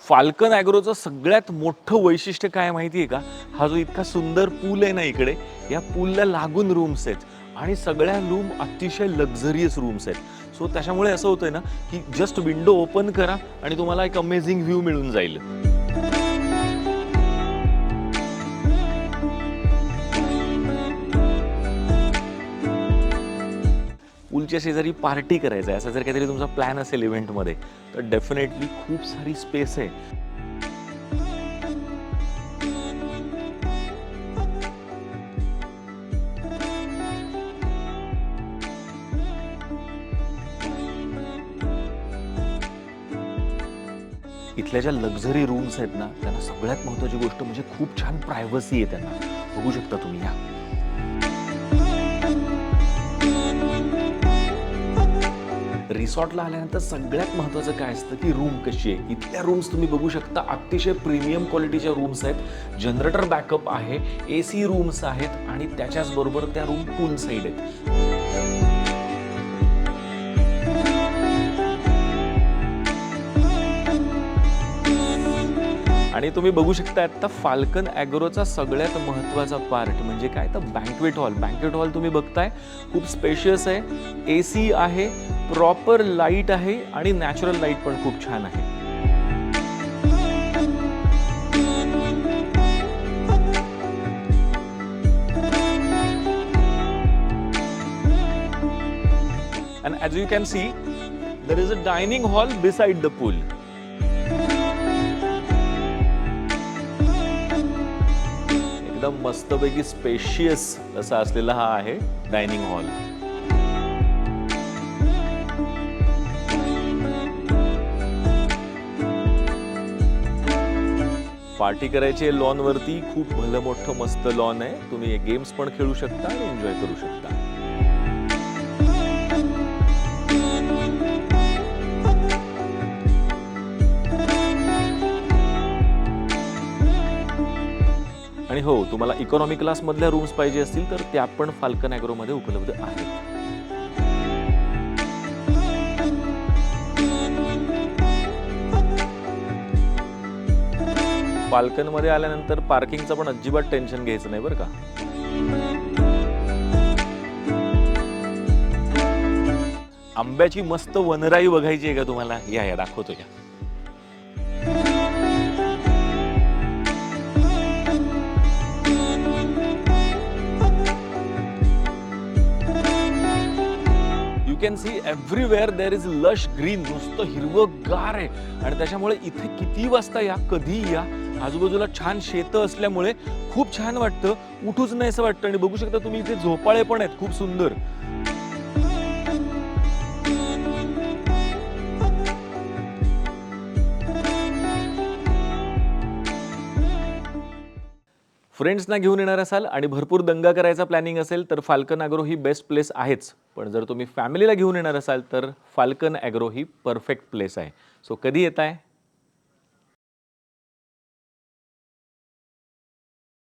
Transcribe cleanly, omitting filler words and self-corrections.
Falcon ॲग्रोचं सगळ्यात मोठं वैशिष्ट्य काय माहिती आहे का? हा जो इतका सुंदर पूल आहे ना इकडे, या पूलला लागून रूम्स आहेत आणि सगळ्या रूम अतिशय लक्झरियस रूम्स आहेत. सो त्याच्यामुळे असं होतंय ना, की जस्ट विंडो ओपन करा आणि तुम्हाला एक अमेझिंग व्ह्यू मिळून जाईल. पूलच्या शेजारी पार्टी करायचं आहे, असा जर काहीतरी तुमचा प्लॅन असेल इव्हेंटमध्ये, तर डेफिनेटली खूप सारी स्पेस आहे. इथल्या ज्या लक्झरी रूम्स आहेत ना, त्यांना सगळ्यात महत्त्वाची गोष्ट म्हणजे खूप छान प्रायव्हसी आहे त्यांना. बघू शकता तुम्ही या. रिसॉर्टला आल्यानंतर सगळ्याच महत्त्वाचं काय असतं की रूम कशी आहे. इथल्या रूम्स तुम्ही बघू शकता, अतिशय प्रीमियम क्वालिटीच्या रूम्स आहेत. जनरेटर बॅकअप आहे, AC रूम्स आहेत आणि त्याच्याच बरोबर त्या रूम पूल साइड आहेत. आणि तुम्ही बघू शकता आता फाल्कन ॲग्रोचा सगळ्यात महत्त्वाचा पार्ट म्हणजे काय, तर बँक्वेट हॉल. बँक्वेट हॉल तुम्ही बघताय, खूप स्पेशियस आहे, AC आहे, प्रॉपर लाईट आहे आणि नॅचरल लाईट पण खूप छान आहे. And as you can see, there is a dining hall beside the pool. एकदम मस्तपैकी स्पेशियस असा असलेला हा आहे डायनिंग हॉल. पार्टी करायची लॉन वरती, खूप भलं मोठं मस्त लॉन आहे. तुम्ही गेम्स पण खेळू शकता आणि एन्जॉय करू शकता. आणि हो, तुम्हाला इकॉनॉमी क्लास मधल्या रूम्स पाहिजे असतील तर त्या पण फाल्कन ॲग्रोमध्ये उपलब्ध आहेत. फाल्कनमध्ये आल्यानंतर पार्किंगचं पण अजिबात टेन्शन घ्यायचं नाही बरं का. आंब्याची मस्त वनराई बघायची आहे का तुम्हाला? या दाखवतो या. You can see everywhere there is lush green. नुसतं हिरवंगार आहे आणि त्याच्यामुळे इथे किती वाजता या, कधी या, आजूबाजूला छान शेतं असल्यामुळे खूप छान वाटतं. उठूच नाही असं वाटतं. आणि बघू शकता तुम्ही इथे झोपाळे पण आहेत खूप सुंदर. फ्रेंड्सना घेऊन येणार असाल आणि भरपूर दंगा करायचा प्लॅनिंग असेल तर फाल्कन ॲग्रो ही बेस्ट प्लेस आहेच. पण जर तुम्ही फॅमिलीला घेऊन येणार असाल तर फाल्कन ॲग्रो ही परफेक्ट प्लेस आहे. सो कधी येताय?